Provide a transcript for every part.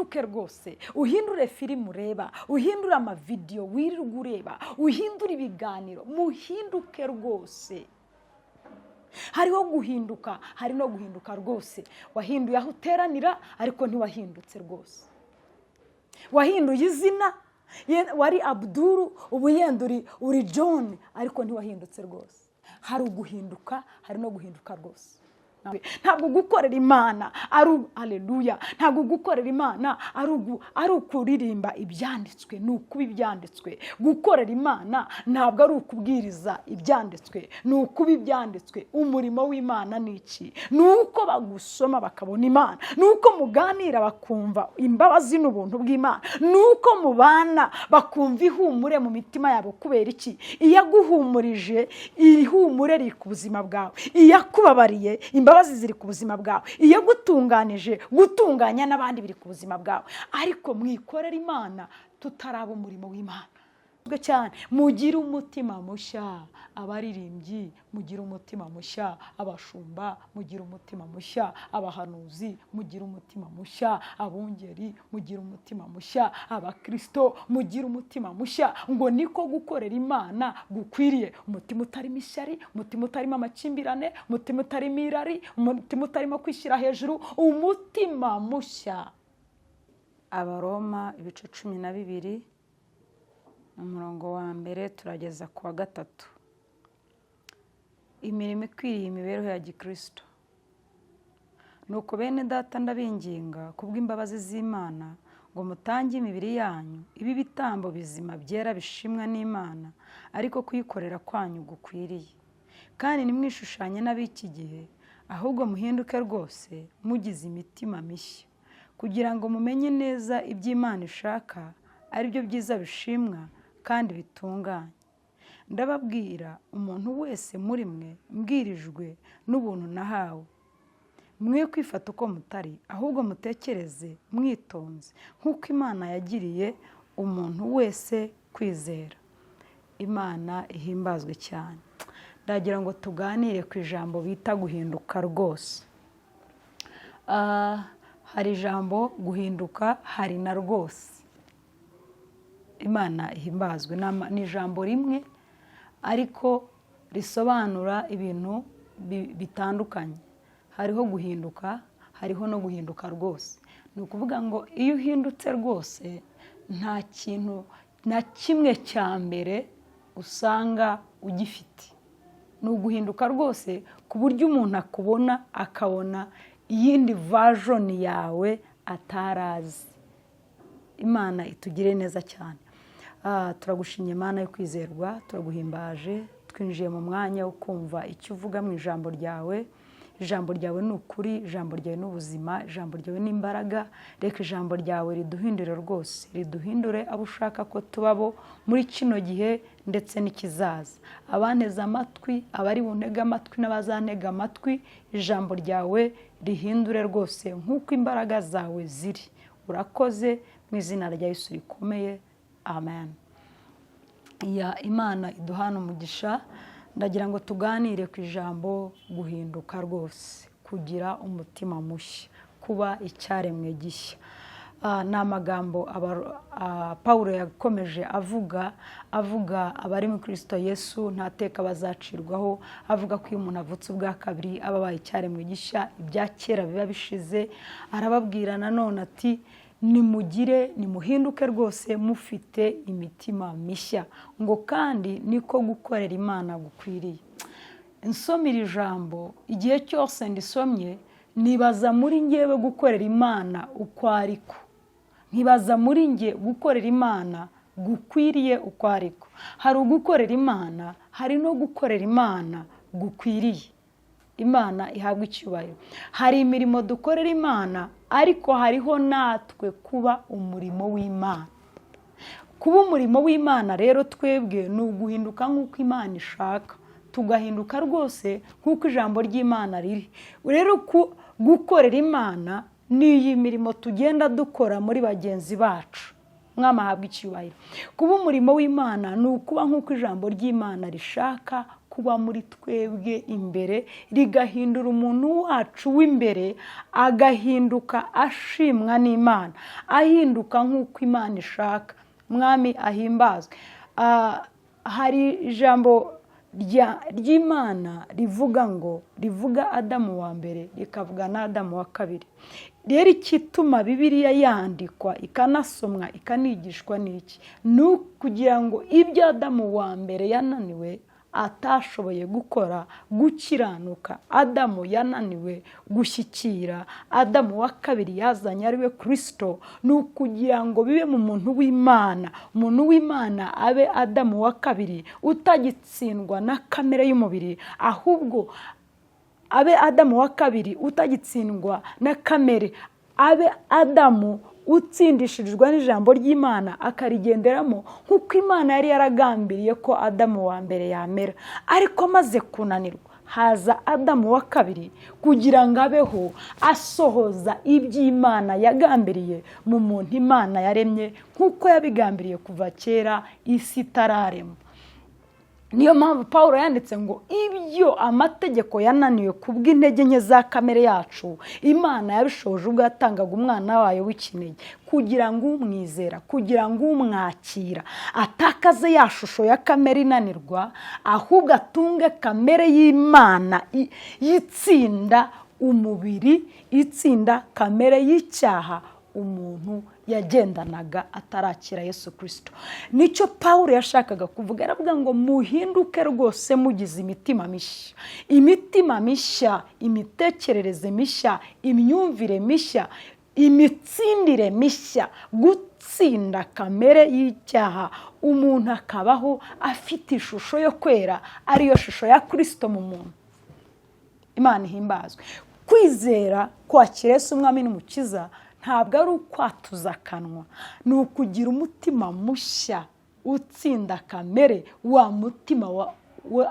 uhinduke rwose, uhindure filime ureba, uhindure amavidewo wirirwa ureba, uhindure ibiganiro, muhinduke rwose. Hariho guhinduka, hari no guhinduka rwose. Wahinduye aho uteranira ariko ntiwahindutse rwose. Wahinduye izina, wari Abdul ubu yenduri uri John ariko ntiwahindutse rwose. Hari uguhinduka, hari no guhinduka rwose. Ntabwo gukorera Imana ari haleluya, ntabwo gukorera Imana ari ukuririmba ibyanditswe, ni ukuba ibyanditswe. Gukorera Imana ntabwo ari ukubwiriza ibyanditswe, ni ukuba ibyanditswe. Umurimo w'Imana ni iki? Ni uko bagusoma bakabona Imana, ni uko muganira bakumva imbabazi n'ubuntu bw'Imana, ni uko mubana bakumva ihumure mu mitima yabo. Kubera iki? Iyo aguhumurije, ihumure riri ku buzima bwawe. Iyo akubabariye, imbabazi ziri ku buzima bwawe. Iyo gutunganije, gutunganya n'abandi biri ku buzima bwawe. Ariko mwikorera Imana tutaraba umurimo w'Imana cyane. Mugire umutima mushya abaririmbyi, mugire umutima mushya abashumba, mugire umutima mushya abahanuzi, mugire umutima mushya abungeri, mugire umutima mushya abakristo, mugire umutima mushya. Ngo niko gukorera Imana gukwiriye. Umutima utarimo ishyari, umutima utarimo amakimbirane, umutima utarimo irari, umutima utarimo kwishyira hejuru, umutima mushya. Abaroma ibice 12 umurongo wa mbere turageza ku wa 3. Imirimo ikwiriye imibereho ya gikristo. Nuko bene data ndabinginga kubw'imbabazi z'Imana ngo mutange imibiri yanyu ibi bitambo bizima byera bishimwa n'Imana, ariko kuyikorera kwanyu gukwiriye. Kandi nimwishushanye n'ab'iki gihe, ahubwo muhinduke rwose mugize imitima mishya, kugira ngo mumenye neza iby'Imana ishaka, ari byo byiza bishimwa kandi bitunganye. Ndababwira umuntu wese muri mwe mbwirijwe n'ubuntu nahawe. Mwe kwifata uko mutari, ahubwo mutekereze mwitonze nk'uko Imana yagiriye umuntu wese kwizera. Imana ihimbazwe cyane. Ndagira ngo tuganire ku ijambo bita guhinduka rwose. Hari ijambo guhinduka, hari na rwose. Imana ihimbazwe. Ni ijambo rimwe ariko risobanura ibintu bitandukanye. Hariho guhinduka, hariho no guhinduka rwose. Ni ukuvuga ngo iyo uhindutse rwose, nta kintu na kimwe cya mbere usanga ugifite. Ni uguhinduka rwose ku buryo umuntu akubona akabona iyindi version yawe atarazi. Imana itugire neza cyane. Turagushimye Imana yo kwizerwa, turaguhimbaje, twinjiye mu mwanya wo kumva icyo uvuga mu ijambo ryawe. Ijambo ryawe ni ukuri, ijambo ryawe ni ubuzima, ijambo ryawe ni imbaraga. Reka ijambo ryawe riduhindure rwose, riduhindure abo ushaka ko tubabo muri kino gihe ndetse n'ikizaza. Abanteze amatwi, abari buntega amatwi n'abazantega amatwi, ijambo ryawe rihindure rwose nk'uko imbaraga zawe ziri. Urakoze mu izina rya Yesu rikomeye. Amen. Imana iduhana umugisha. Ndagira ngo tuganire ku ijambo guhinduka rwose, kugira umutima mushya, kuba icyaremwe gishya. Ni amagambo Pawulo yakomeje avuga abari mu Kristo Yesu nta teka bazacirwaho, avuga ko iyo umuntu avutse ubwa kabiri aba abaye icyaremwe gishya, ibya kera biba bishize. Arababwira nanone ati nimuhinduke rwose mufite imitima mishya, ngo kandi niko gukorera Imana gukwiriye. Nsomira ijambo, igihe cyose ndisomye nibaza muri njyewe gukorera Imana uko ariko, nkibaza muri njye gukorera Imana gukwiriye uko ariko. Hari ugukorera Imana, hari no gukorera Imana gukwiriye. Imana ihabwa icyubahiro. Hari imirimo dukorera Imana, ariko hariho natwe kuba umurimo w'Imana. Kuba umurimo w'Imana rero twebwe ni uguhinduka nk'uko Imana ishaka, tugahinduka rwose nk'uko ijambo ry'Imana riri. Rero gukorera Imana ni iyi mirimo tugenda dukora muri bagenzi bacu. Mwama ahabwa icyubahiro. Kuba umurimo w'Imana ni ukuba nk'uko ijambo ry'Imana rishaka kuba muri twebwe imbere, rigahindura umuntu wacu w'imbere, agahinduka ashimwa n'Imana, ahinduka nk'uko Imana ishaka. Mwami ahimbazwe. Hari ijambo ry'Imana rivuga Adamu wa mbere, rikavuga na Adamu wa kabiri. Rero ikituma Bibiliya yandikwa ikanasomwa ikanigishwa n'iki? Ni ukugira ngo ibyo Adamu wa mbere yananiwe atashoboye gukora, gukiranuka, Adamu yananiwe gushyikira, Adamu wa kabiri yazanye ari we Kristo, ni ukugira ngo bibe mu muntu w'Imana. Umuntu w'Imana abe Adamu wa kabiri utagitsindwa na kamere y'umubiri, ahubwo abe Adamu wa kabiri utagitsindwa na kamere, abe Adamu utsindishirijwe n'ijambo ry'Imana akarigenderamo nk'uko Imana yari yaragambiriye ko Adamu wa mbere yamera. Ariko amaze kunanirwa, haza Adamu wa kabiri kugira ngo abeho asohoza iby'Imana yagambiriye mu muntu Imana yaremye, nk'uko yabigambiriye kuva kera isi itararemwa. Niyo mpamvu Pawulo yanditse ngo ibyo amategeko yananiwe kubw'intege nke za kamere yacu, Imana yabishoje ubwo yatangaga umwana wayo w'ikinege, kugira ngo umwizera, kugira ngo umwakira atakaze ya shusho ya kamere inanirwa, ahubwo atunge kamere y'Imana yitsinda umubiri, itsinda kamere y'icyaha umuntu yagendanaga atarakira Yesu Kristo. Nicyo Pawulo yashakaga kuvuga. Aravuga ngo muhinduke rwose mugize imitima mishya. Imitima mishya, imitekerereze mishya, imyumvire mishya, imitsindire mishya, gutsinda kamere y'icyaha, umuntu akabaho afite ishusho yo kwera, ariyo shusho ya Kristo mu muntu. Imana ihimbazwe. Kwizera kwakira Yesu umwami n'umukiza ntabwo ari ukwatuza akanwa, ni ukugira umutima mushya utsinda kamere, wa mutima wa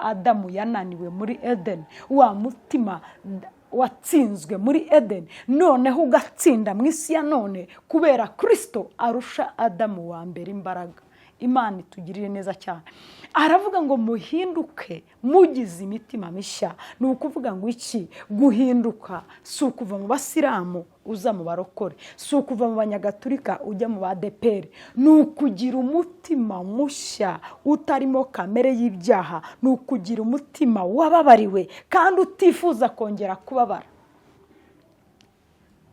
Adamu yananiwe muri Edeni, wa mutima watsinzwe muri Edeni, noneho ugatsinda mu isi ya none kubera Kristo arusha Adamu wa mbere imbaraga. Imana itugirire neza cyane. Aravuga ngo muhinduke mugize imitima mishya. Ni ukuvuga ngo iki? Guhinduka si ukuva mu basilamu uza mu barokore, si ukuva mu banyagatulika ujya mu badeperi, ni ukugira umutima mushya utarimo kamere y'ibyaha, ni ukugira umutima wababariwe kandi utifuza kongera kubabara.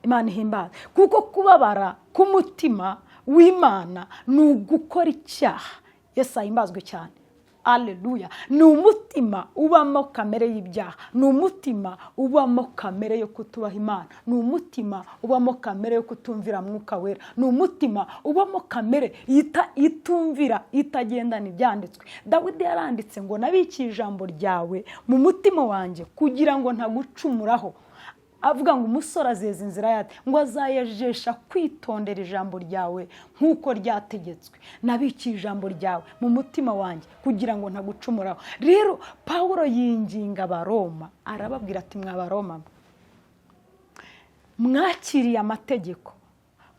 Imana ihimbaze. Kuko kubabara k'umutima w'Imana ni ugukora icyaha. Yesu ahimbazwe cyane. Aleluya. Ni umutima ubamo kamere y'ibyaha, ni umutima ubamo kamere yo kutubaha Imana, ni umutima ubamo kamere yo kutumvira Mwuka Wera, ni umutima ubamo kamere itumvira, itagendana ibyanditswe. Dawidi yaranditse ngo nabikiye ijambo ryawe mu mutima wanjye kugira ngo ntagucumuraho. Avuga ngo umusore azeza inzira yate, ngo azayejesha kwitondera ijambo ryawe nk'uko ryategetswe. Nabikiye ijambo ryawe mu mutima wanjye kugira ngo ntagucumuraho. Rero Pawulo yinginga Abaroma, arababwira ati mwa Baroma, mwakiriye amategeko,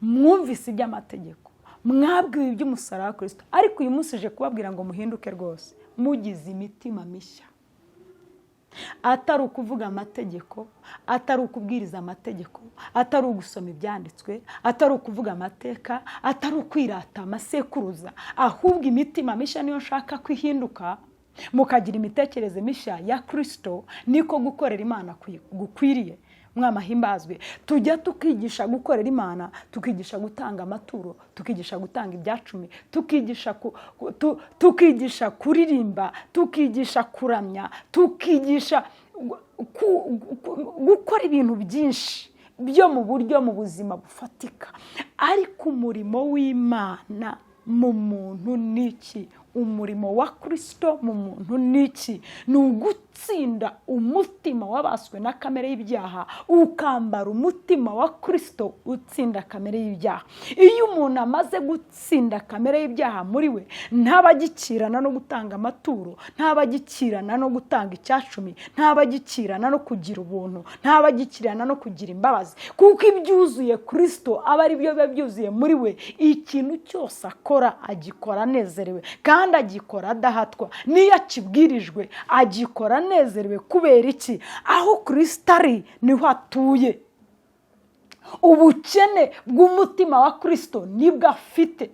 mwumvise iby'amategeko, mwabwiwe iby'umusaraba wa Kristo, ariko uyu munsi uje kubabwira ngo muhinduke rwose mugize imitima mishya. Atari ukuvuga amategeko, atari ukubwiriza amategeko, atari ugusoma ibyanditswe, atari ukuvuga amateka, atari ukwirata amasekuruza, ahubwo imitima mishya niyo nshaka kwihinduka, mukagira imitekerereze mishya ya Kristo. Niko gukorera Imana gukwiriye. Mwama himbazwe. Tujya tukigisha gukorera Imana, tukigisha gutanga amaturo, tukigisha gutanga ibyacumi, tukigisha kuririmba, tukigisha kuramya, tukigisha gukora ibintu byinshi byo mu buryo mu buzima bufatika. Ariko umurimo w'Imana mu muntu niki? Umurimo wa Kristo mu muntu niki? Ni gutsinda umutima wabaswe na kamere y'ibyaha ukambara umutima wa Kristo utsinda kamere y'ibyaha. Iyo umuntu amaze gutsinda kamere y'ibyaha muri we, ntabagikirana no gutanga amaturo, ntabagikirana no gutanga icyacumi, ntabagikirana no kugira ubuntu, ntabagikirana no kugira imbabazi, kuko ibyuzuye Kristo aba ari byo biba byuzuye muri we. Ikintu cyose akora agikora anezerewe kandi agikora adahatwa. Niyo akibwirijwe agikora anezerewe. Kubera iki? Aho Kristo ari niho atuye. Ubukene bw'umutima wa Kristo nibwo afite.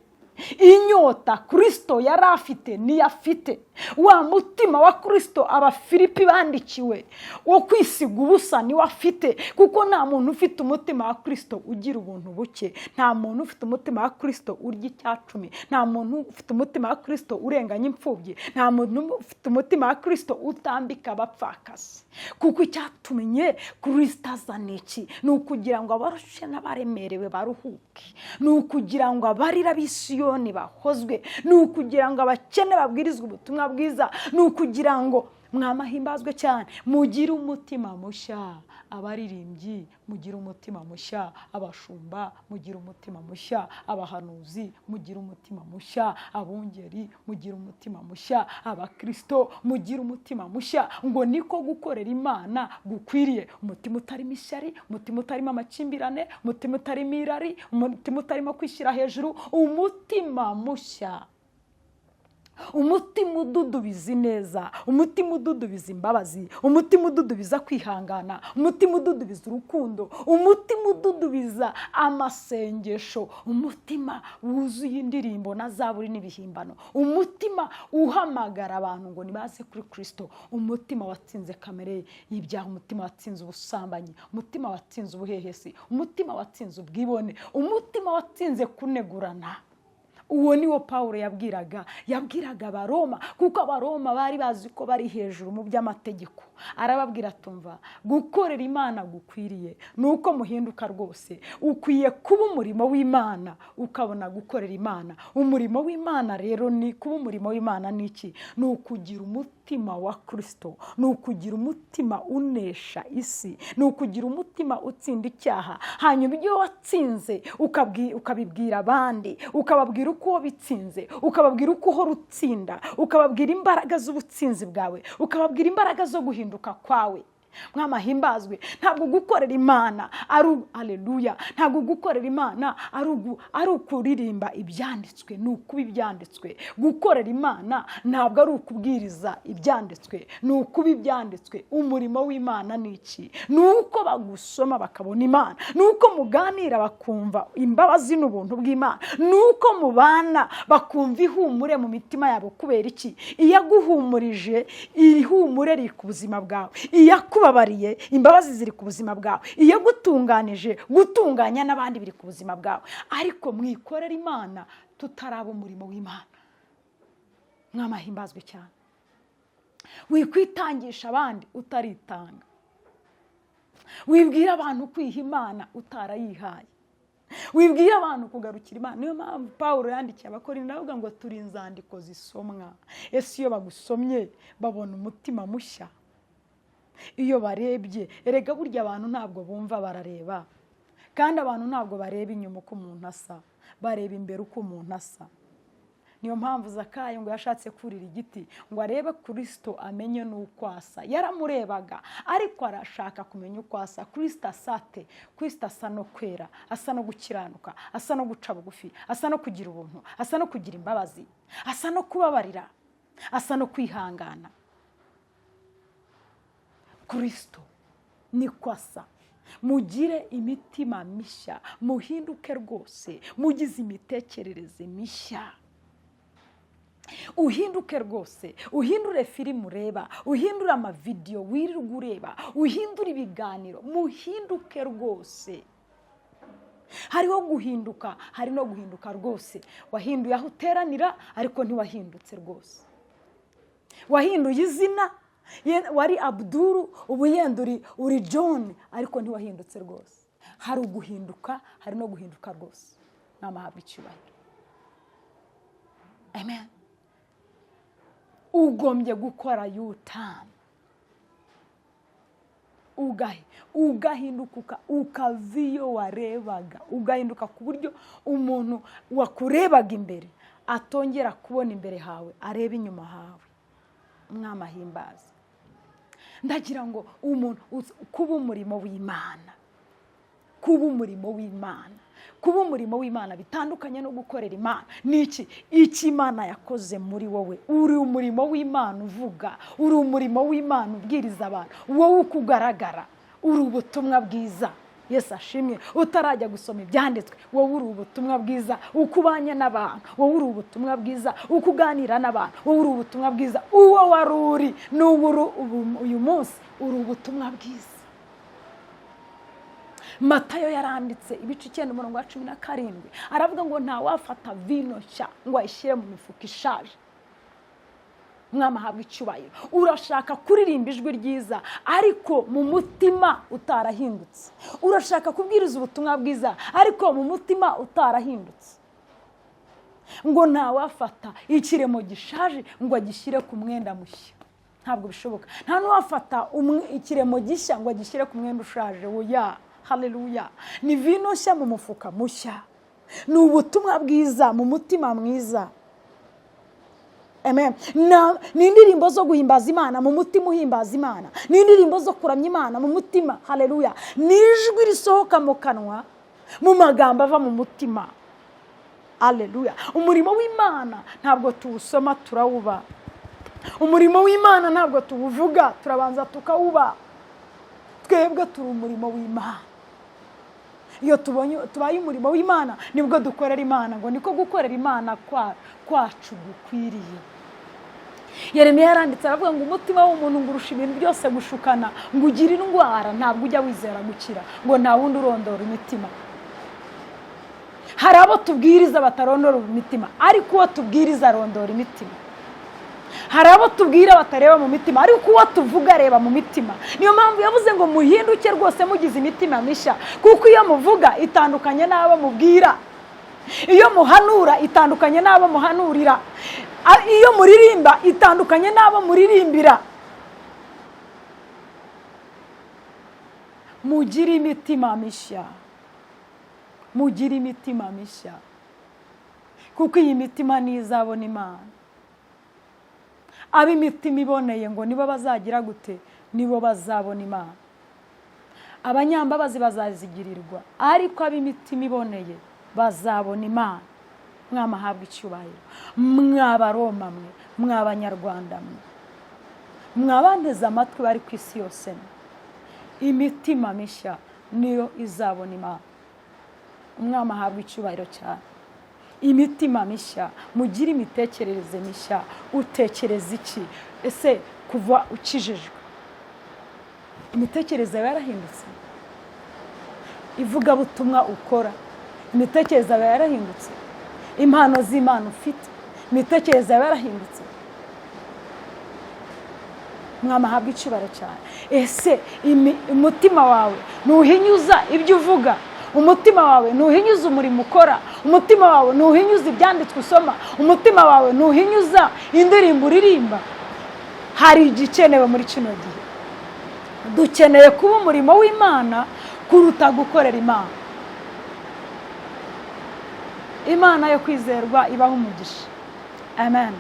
Inyota Kristo yari afite niyo afite. Wa mutima wa Kristo Abafilipi bandikiwe wo kwisiga ubusa niwo afite, kuko nta muntu ufite umutima wa Kristo ugira ubuntu buke, nta muntu ufite umutima wa Kristo urya icyacumi, nta muntu ufite umutima wa Kristo urenganya imfubyi, nta muntu ufite umutima wa Kristo utambika abapfakazi. Kuko icyatumye Kristo azana iki? Ni ukugira ngo abarushe n'abaremerewe baruhuke, ni ukugira ngo abarira b'Isiyoni bahozwe, ni ukugira ngo abakene babwirizwe ubutumwa bwiza, ni ukugira ngo mwamahimbazwe cyane. Mugire umutima mushya abaririmbyi, mugire umutima mushya abashumba, mugire umutima mushya abahanuzi, mugire umutima mushya abungeri, mugire umutima mushya abakristo, mugire umutima mushya. Ngo niko gukorera Imana gukwiriye. Umutima utarimo ishyari, umutima utarimo amakimbirane, umutima utarimo irari, umutima utarimo kwishyira hejuru, umutima mushya. Umutima ududubiza ineza, umutima ududubiza imbabazi, umutima ududubiza kwihangana, umutima ududubiza urukundo, umutima ududubiza amasengesho, umutima wuzuye indirimbo na zaburi n'ibihimbano, umutima uhamagara abantu ngo nibaze kuri Kristo, umutima watsinze kamere y'ibyaha, umutima watsinze ubusambanyi, umutima watsinze ubuhehesi, umutima watsinze ubwibone, umutima watsinze kunegurana. Uwo niwo Pawulo yabwiraga Abaroma, kuko Abaroma bari bazi ko bari hejuru mu by'amategeko. Arababwira tumva, gukorera Imana gukwiriye nuko muhinduka rwose. Ukwiye kuba umurimo w'Imana ukabona gukorera Imana. Umurimo w'Imana rero ni kuba umurimo w'Imana niki? Ni ukugira umutima wa Kristo, ni ukugira umutima unesha isi, ni ukugira umutima utsinda icyaha. Hanyuma ibyo watsinze ukabibwira abandi, ukababwira uko wabitsinze, ukababwira uko uhora utsinda, ukababwira imbaraga z'ubutsinzi bwawe, ukababwira imbaraga zo guhinduka kwawe. Mwamahimbazwe. Ntabwo gukorera Imana ari haleluya, ntabwo gukorera Imana ari ukuririmba ibyanditswe, ni ukuba ibyanditswe. Gukorera Imana ntabwo ari ukubwiriza ibyanditswe, ni ukuba ibyanditswe. Umurimo w'Imana ni iki? Ni uko bagusoma bakabona Imana, ni uko muganira bakumva imbabazi n'ubuntu bw'Imana, ni uko mubana bakumva ihumure mu mitima yabo. Kubera iki? Iyo aguhumurije, ihumure riri ku buzima bwawe. Iyo babariye, imbabazi ziri ku buzima bwawe. Iyo gutunganije, gutunganya n'abandi biri ku buzima bwawe. Ariko mwikorera Imana tutaraba umurimo w'Imana. Mwamahimbazwe cyane. Wikwitangisha abandi utaritanga. Wibwira abantu kwiha Imana utarayihaye. Wibwira abantu kugarukira Imana. Niyo mpamvu Pawulo yandikiye Abakorinto avuga ngo turi inzandiko zisomwa. Ese iyo bagusomye babona umutima mushya? Iyo barebye, erega burya abantu ntabwo bumva, barareba. Kandi abantu ntabwo bareba inyuma uko umuntu asa, bareba imbere uko umuntu asa. Niyo mpamvu Zakayo ngo yashatse kurira igiti ngo arebe Kristo amenye n'uko asa. Yaramurebaga ariko arashaka kumenya uko asa. Kristo asate, Kristo asa no kwera, asa no gukiranuka, asa no guca bugufi, asa no kugira ubuntu, asa no kugira imbabazi, asa no kubabarira, asa no kwihangana. Kristo niko asa. Mugire imitima mishya, muhinduke rwose, mugize imitekerereze mishya. Uhinduke rwose, uhindure filime ureba, uhindure amavideyo wirirwa ureba, uhindure ibiganiro, muhinduke rwose. Hariho guhinduka, hari no guhinduka rwose. Wahinduye aho uteranira ariko ntiwahindutse rwose. Wahinduye izina, wari Abdul ubu yenda uri John ariko ntiwahindutse rwose. Hari uguhinduka, hari no guhinduka rwose. Namahabwa icyubahiro. Amen. Ugombye gukora U-turn. ugahinduka ukava iyo warebaga, ugahinduka ku buryo umuntu wakurebaga imbere atongera kubona imbere hawe, areba inyuma hawe. Umwami ahimbaza. Ndagira ngo umuntu kuba umurimo w'Imana, kuba umurimo w'Imana, kuba umurimo w'Imana bitandukanye no gukorera Imana. Niki Imana yakoze muri wowe? Uri umurimo w'Imana uvuga, uri umurimo w'Imana ubwiriza abantu, wowe ukugaragara uri ubutumwa bwiza. Yesu ashimwe. Utarajya gusoma ibyanditswe, wowe uri ubutumwa bwiza. Ukubanye n'abantu, wowe uri ubutumwa bwiza. Ukuganira n'abantu, wowe uri ubutumwa bwiza. Uwo wari uri n'ubu uyu munsi uri ubutumwa bwiza. Matayo yaranditse ibice 9:17 aravuga ngo nta wafata vino nshya ngo ayishyire mu mifuka ishaje. Mwama habwa icyubahiro. Urashaka kuririmba ijwi ryiza ariko mu mutima utarahindutse. Urashaka kubwiriza ubutumwa bwiza ariko mu mutima utarahindutse. Ngo nta wafata ikiremo gishaje ngo agishyire ku mwenda mushya. Ntabwo bishoboka. Nta n'uwafata ikiremo gishya ngo agishyire ku mwenda ushaje. Oya. Haleluya. Ni vino nshya mu mufuka mushya. Ni ubutumwa bwiza mu mutima mwiza. Amen. Ni indirimbo zo guhimbaza Imana mu mutima uhimbaza Imana. Ni indirimbo zo kuramya Imana mu mutima. Haleluya. Ni ijwi risohoka mu kanwa mu magambo ava mu mutima. Haleluya. Umurimo w'Imana ntabwo tuwusoma turawuba. Umurimo w'Imana ntabwo tuwuvuga turabanza tukawuba. Twebwe turi umurimo w'Imana. Iyo tubaye umurimo w'Imana nibwo dukorera Imana. Ngo niko gukorera Imana kwacu gukwiriye. Yeremiya yaranditse aravuga ngo umutima w'umuntu ngurusha ibintu byose gushukana, ngo ugira indwara ntabwo ujya wizera gukira, ngo nta wundi urondora imitima. Hari abo tubwiriza batarondora imitima, ariko uwo tubwiriza arondora imitima. Hari abo tubwira batareba mu mitima, ariko uwo tuvuga areba mu mitima. Niyo mpamvu yavuze ngo muhinduke rwose mugize imitima mishya, kuko iyo muvuga itandukanye n'abo mubwira. Iyo muhanura itandukanye n'abo muhanurira. Iyo muririmba itandukanye n'abo muririmbira. Mugire imitima mishya. Mugire imitima mishya. Kuko iyi mitima nizabona Imana. Ab'imitima iboneye ngo nibo bazagira gute? Nibo bazabona Imana. Abanyambabazi bazazigirirwa, ariko ab'imitima iboneye bazabona Imana. Mwama habwa icyubahiro. Mwabaroma mwe, mwabanyarwanda mwe, mwabanteze amatwi bari ku isi yose, imitima mishya niyo izabona Imana. Mwama habwa icyubahiro cyane. Imitima mishya, mugire imitekerereze mishya. Utekereza iki? Ese kuva ukijijwe imitekerereze yarahindutse? Ivuga butumwa ukora imitekerereze yarahindutse? Impano z'Imana ufite imitekerereze yarahindutse? Mwama habwa icyubahiro cyane. Ese umutima wawe nuhinyuza ibyo uvuga? Umutima wawe nuhinyuza umurimo ukora? Umutima wawe nuhinyuza ibyanditswe usoma? Umutima wawe nuhinyuza indirimbo uririmba? Hari igikenewe muri kino gihe. Dukeneye kuba umurimo w'Imana kuruta gukorera Imana. Imana yo kwizerwa ibaho umugisha. Amen.